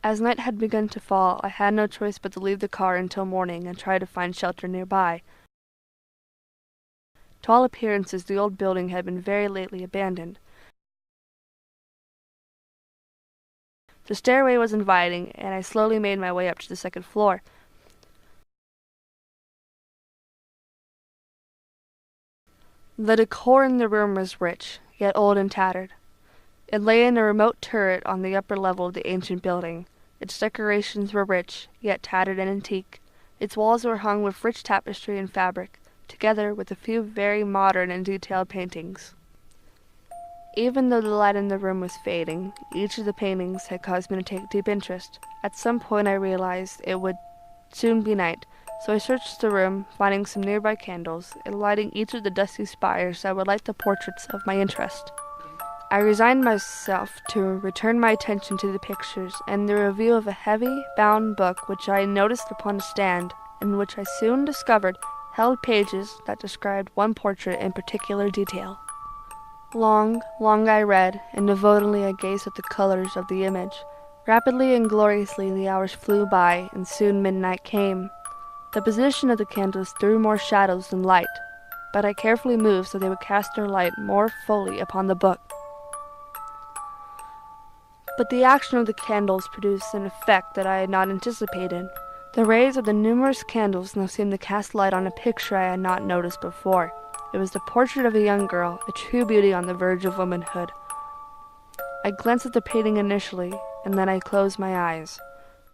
As night had begun to fall, I had no choice but to leave the car until morning and try to find shelter nearby. To all appearances, the old building had been very lately abandoned. The stairway was inviting, and I slowly made my way up to the second floor. The decor in the room was rich, yet old and tattered. It lay in a remote turret on the upper level of the ancient building. Its decorations were rich, yet tattered and antique. Its walls were hung with rich tapestry and fabric, together with a few very modern and detailed paintings. Even though the light in the room was fading, each of the paintings had caused me to take deep interest. At some point I realized it would soon be night, so I searched the room, finding some nearby candles, and lighting each of the dusty spires that would light the portraits of my interest. I resigned myself to return my attention to the pictures and the review of a heavy, bound book which I noticed upon a stand, and which I soon discovered held pages that described one portrait in particular detail. Long I read, and devotedly I gazed at the colors of the image. Rapidly and gloriously the hours flew by, and soon midnight came. The position of the candles threw more shadows than light, but I carefully moved so they would cast their light more fully upon the book. But the action of the candles produced an effect that I had not anticipated. The rays of the numerous candles now seemed to cast light on a picture I had not noticed before. It was the portrait of a young girl, a true beauty on the verge of womanhood. I glanced at the painting initially, and then I closed my eyes.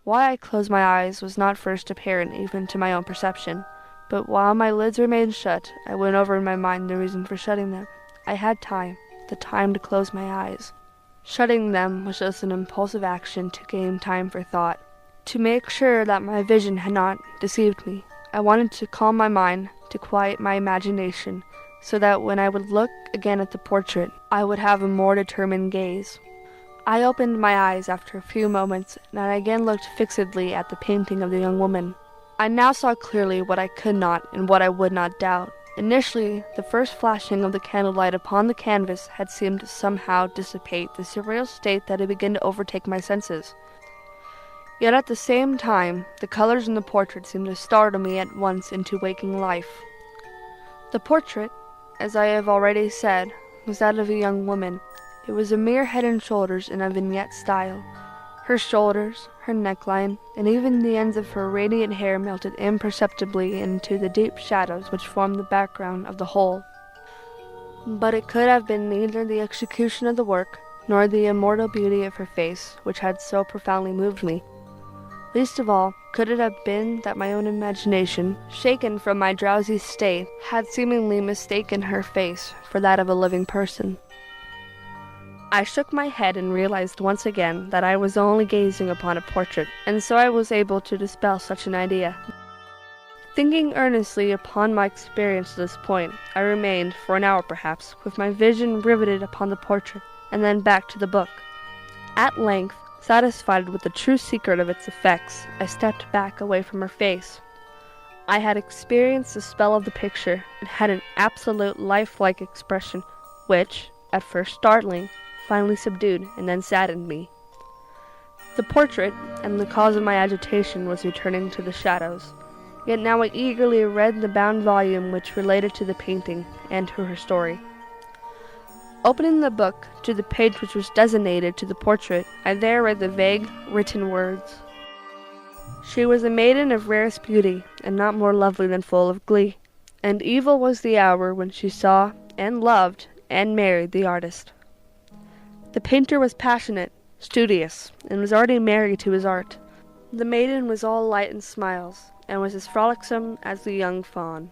Why I closed my eyes was not first apparent even to my own perception, but while my lids remained shut, I went over in my mind the reason for shutting them. I had time, the time to close my eyes. Shutting them was just an impulsive action to gain time for thought, to make sure that my vision had not deceived me. I wanted to calm my mind, to quiet my imagination, so that when I would look again at the portrait, I would have a more determined gaze. I opened my eyes after a few moments, and I again looked fixedly at the painting of the young woman. I now saw clearly what I could not and what I would not doubt. Initially, the first flashing of the candlelight upon the canvas had seemed to somehow dissipate the surreal state that had begun to overtake my senses. Yet at the same time, the colors in the portrait seemed to startle me at once into waking life. The portrait, as I have already said, was that of a young woman. It was a mere head and shoulders in a vignette style. Her shoulders, her neckline, and even the ends of her radiant hair melted imperceptibly into the deep shadows which formed the background of the whole. But it could have been neither the execution of the work, nor the immortal beauty of her face, which had so profoundly moved me. Least of all, could it have been that my own imagination, shaken from my drowsy state, had seemingly mistaken her face for that of a living person. I shook my head and realized once again that I was only gazing upon a portrait, and so I was able to dispel such an idea. Thinking earnestly upon my experience to this point, I remained, for an hour perhaps, with my vision riveted upon the portrait, and then back to the book. At length, satisfied with the true secret of its effects, I stepped back away from her face. I had experienced the spell of the picture. It had an absolute lifelike expression, which, at first startling, finally subdued and then saddened me. The portrait, and the cause of my agitation, was returning to the shadows. Yet now I eagerly read the bound volume which related to the painting and to her story. Opening the book to the page which was designated to the portrait, I there read the vague, written words. She was a maiden of rarest beauty, and not more lovely than full of glee. And evil was the hour when she saw, and loved, and married the artist. The painter was passionate, studious, and was already married to his art. The maiden was all light and smiles, and was as frolicsome as the young fawn,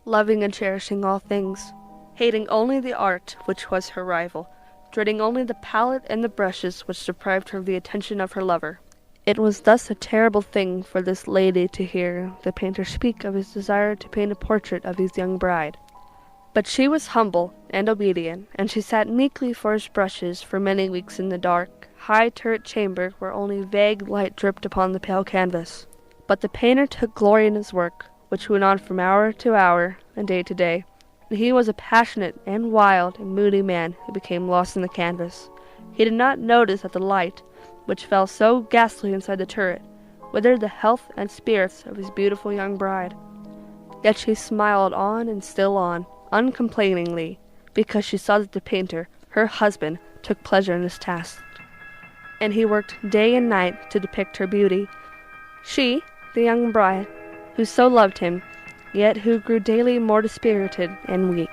loving and cherishing all things, hating only the art which was her rival, dreading only the palette and the brushes which deprived her of the attention of her lover. It was thus a terrible thing for this lady to hear the painter speak of his desire to paint a portrait of his young bride. But she was humble and obedient, and she sat meekly for his brushes for many weeks in the dark, high turret chamber where only vague light dripped upon the pale canvas. But the painter took glory in his work, which went on from hour to hour and day to day. And he was a passionate and wild and moody man who became lost in the canvas. He did not notice that the light, which fell so ghastly inside the turret, withered the health and spirits of his beautiful young bride. Yet she smiled on and still on, uncomplainingly, because she saw that the painter, her husband, took pleasure in his task. And he worked day and night to depict her beauty. She, the young bride, who so loved him, yet who grew daily more dispirited and weak.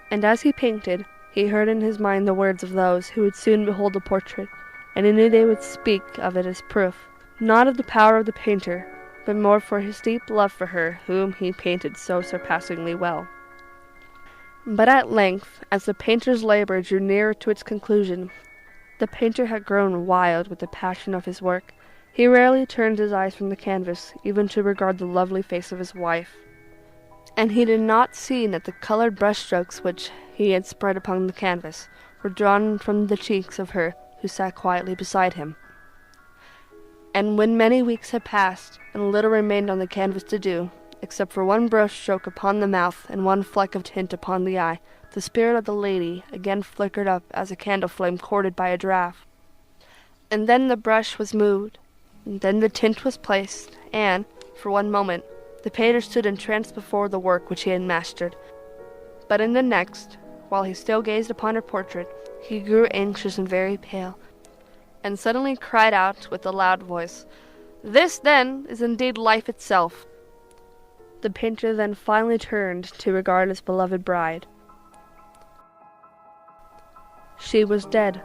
And as he painted, he heard in his mind the words of those who would soon behold the portrait, and he knew they would speak of it as proof, not of the power of the painter, but more for his deep love for her whom he painted so surpassingly well. But at length, as the painter's labor drew nearer to its conclusion, the painter had grown wild with the passion of his work. He rarely turned his eyes from the canvas, even to regard the lovely face of his wife. And he did not see that the colored brushstrokes which he had spread upon the canvas were drawn from the cheeks of her who sat quietly beside him. And when many weeks had passed, and little remained on the canvas to do, except for one brushstroke upon the mouth and one fleck of tint upon the eye, the spirit of the lady again flickered up as a candle flame courted by a draught. And then the brush was moved, and then the tint was placed, and, for one moment, the painter stood entranced before the work which he had mastered. But in the next, while he still gazed upon her portrait, he grew anxious and very pale, and suddenly cried out with a loud voice, "This, then, is indeed life itself!" The painter then finally turned to regard his beloved bride. She was dead.